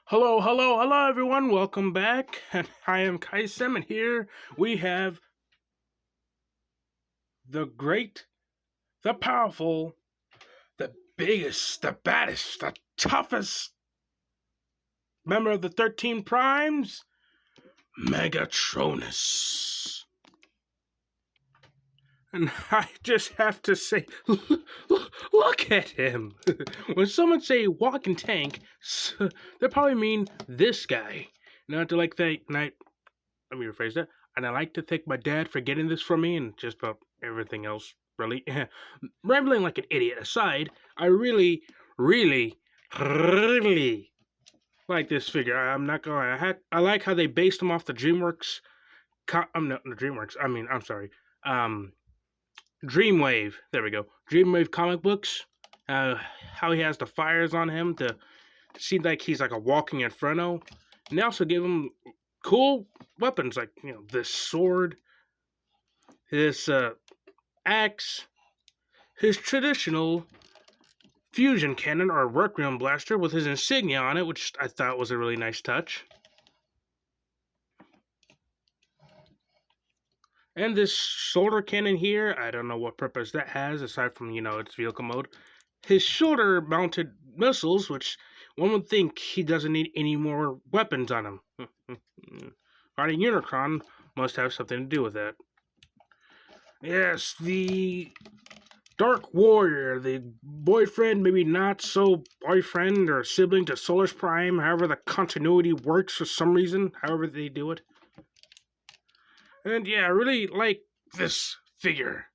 Hello, hello, hello, everyone. Welcome back. I am Kaisem, and here we have the great, the powerful, the biggest, the baddest, the toughest member of the 13 Primes, Megatronus. And I just have to say, look at him. When someone say walking tank, they probably mean this guy. Not to like that, let me rephrase that. And I like to thank my dad for getting this for me and just about everything else, really. Rambling like an idiot aside, I really like this figure. I'm not gonna lie. I like how they based him off the DreamWorks. I'm not the DreamWorks. I'm sorry. Um, Dreamwave. There we go. Dreamwave comic books. How he has the fires on him to seem like he's like a walking inferno. And they also give him cool weapons like this sword, this axe, his traditional fusion cannon or Requiem blaster with his insignia on it, which I thought was a really nice touch. And this shoulder cannon here, I don't know what purpose that has aside from its vehicle mode. His shoulder mounted missiles, which one would think he doesn't need any more weapons on him. Fighting Unicron must have something to do with that. Yes, the Dark Warrior, the boyfriend, maybe not so boyfriend or sibling to Solar's Prime, however the continuity works for some reason, however they do it. And yeah, I really like this figure.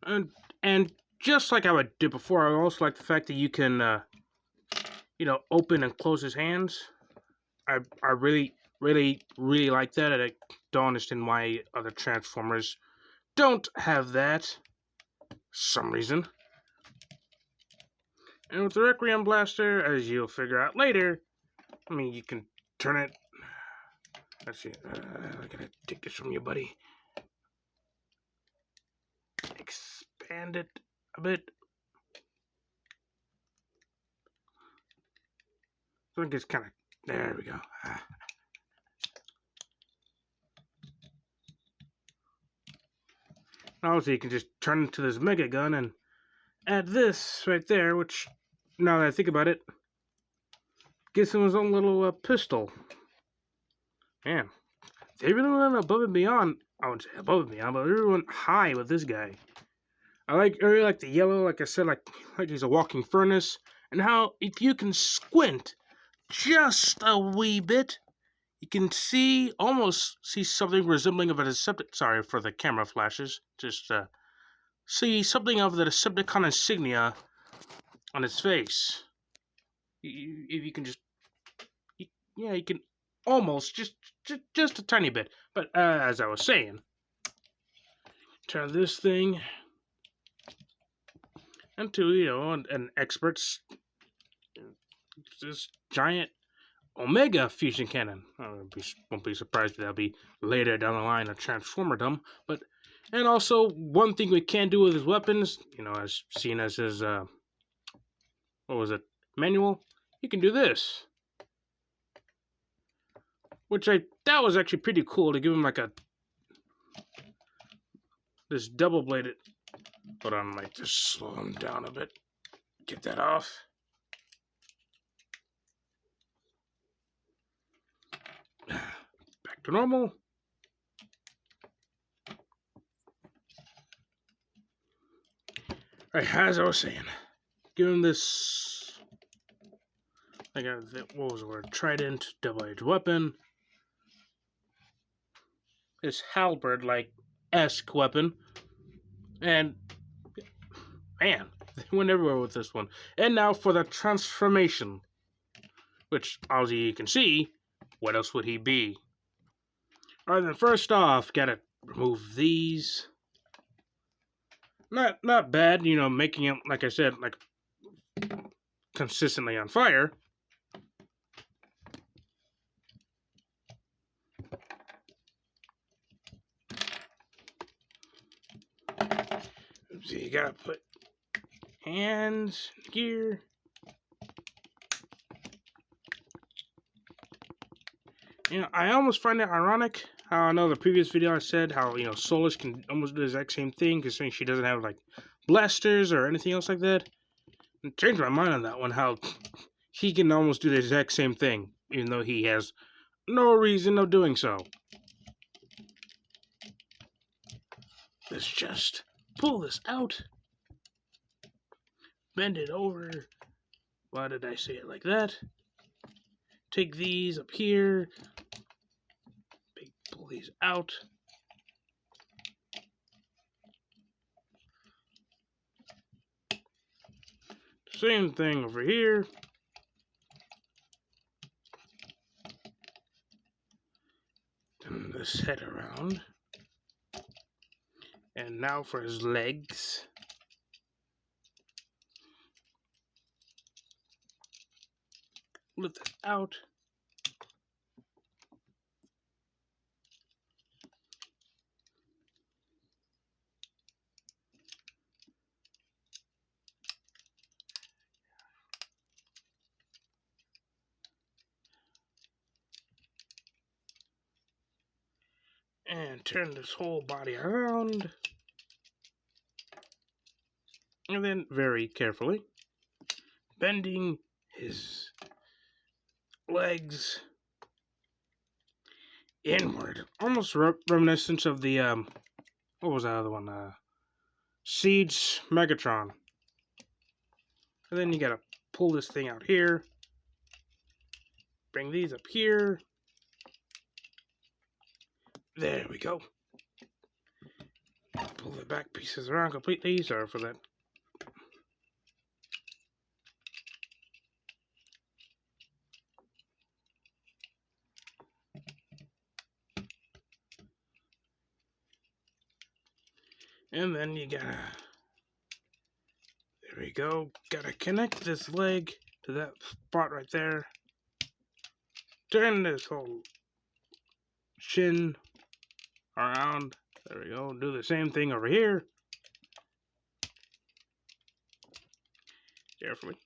And just like I did before, I also like the fact that you can, open and close his hands. I really like that, and I don't understand why other Transformers don't have that. Some reason. And with the Requiem Blaster, as you'll figure out later, you can turn it. Let's see. I gotta take this from you, buddy. Expand it a bit. I think it's kind of. There we go. Also, you can just turn into this mega gun and add this right there, which, now that I think about it, gives him his own little pistol. Man, they really went above and beyond. I wouldn't say above and beyond, but they really went high with this guy. I really like the yellow, like I said, like he's a walking furnace, and how if you can squint just a wee bit, you can almost see something resembling of a Decepticon. Sorry for the camera flashes. Just see something of the Decepticon insignia on his face. If you can just, you can almost just a tiny bit. But as I was saying, turn this thing into an expert's this giant Omega fusion cannon. I won't be surprised if that'll be later down the line of Transformerdom. And also one thing we can do with his weapons, as seen as his manual, he can do this, which that was actually pretty cool to give him like this double bladed. Hold on, I might just slow him down a bit. Get that off. Back to normal. Alright, as I was saying, give him this, what was the word? Trident, double-edged weapon. This halberd-like-esque weapon. And, man, they went everywhere with this one. And now for the transformation. Which, as you can see, what else would he be? Alright, then first off, gotta remove these. Not bad, making him, like I said, like consistently on fire. So you gotta put hands, gear. I almost find it ironic how I know the previous video I said how, Solus can almost do the exact same thing, considering she doesn't have, like, blasters or anything else like that. And changed my mind on that one, how he can almost do the exact same thing, even though he has no reason of doing so. Let's just pull this out. Bend it over. Why did I say it like that? Take these up here. Pull these out. Same thing over here. Turn this head around. And now for his legs. Lift this out. And turn this whole body around. And then, very carefully, bending his legs inward. Almost reminiscent of the, what was that other one? Siege Megatron. And then you gotta pull this thing out here. Bring these up here. There we go. Pull the back pieces around completely. Sorry for that. And then you gotta, there we go. Gotta connect this leg to that spot right there. Turn this whole shin around. There we go. Do the same thing over here. Carefully.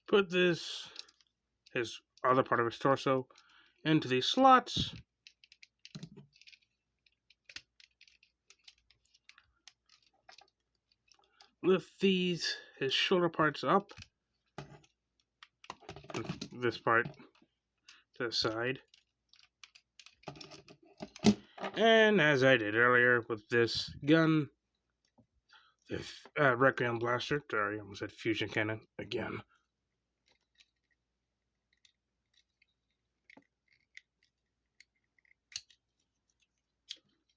Put this, his other part of his torso, into these slots. Lift these, his shoulder parts up. This part to the side. And as I did earlier with this gun, the Requiem Blaster, sorry, I almost said fusion cannon again.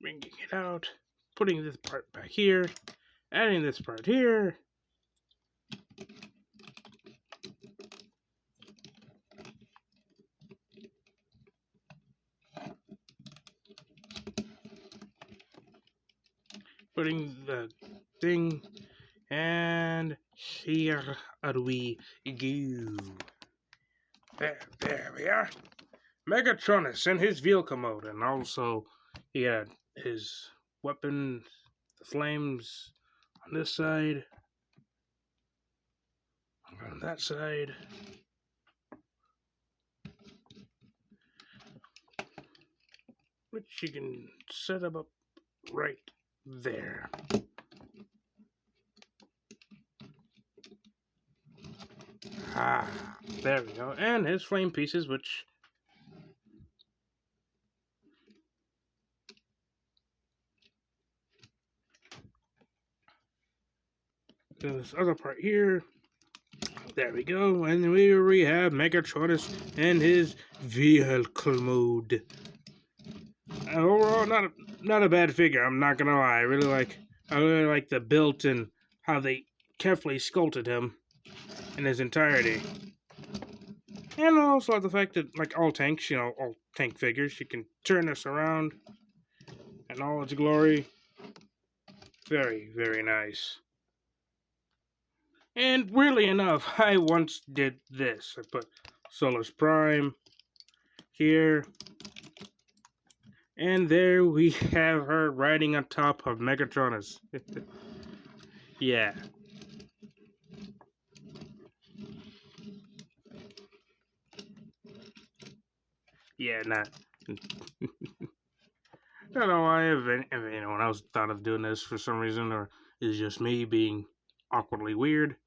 Bringing it out, putting this part back here, adding this part here. Putting the thing, and here we go. There we are. Megatronus in his vehicle mode, and also he had his weapon, the flames, on this side, on that side. Which you can set up right there. There we go. And his flame pieces, which this other part here. There we go. And we have Megatronus and his vehicle mode. And overall, not a bad figure. I'm not gonna lie. I really like the build and how they carefully sculpted him in his entirety. And also the fact that, like all tanks, all tank figures, you can turn this around in all its glory. Very, very nice. And weirdly enough, I once did this. I put Solus Prime here. And there we have her riding on top of Megatronus. Yeah. Yeah, nah. I don't know why if anyone else thought of doing this for some reason, or is it just me being awkwardly weird.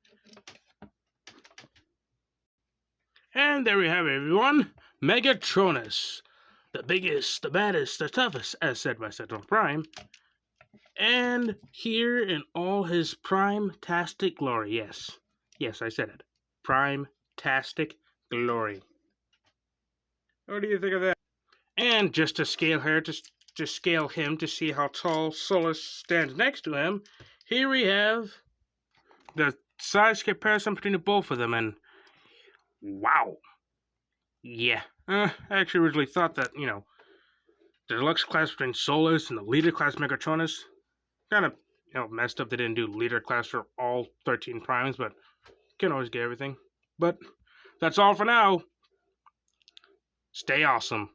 And there we have it, everyone. Megatronus. The biggest, the baddest, the toughest, as said by Central Prime. And here in all his prime-tastic glory. Yes. Yes, I said it. Prime-tastic glory. What do you think of that? And just to scale her, to scale him to see how tall Solus stands next to him, here we have the size comparison between the both of them, and wow. Yeah. I actually originally thought that, the deluxe class between Solus and the leader class Megatronus kind of, messed up. They didn't do leader class for all 13 primes, but can always get everything. But that's all for now. Stay awesome.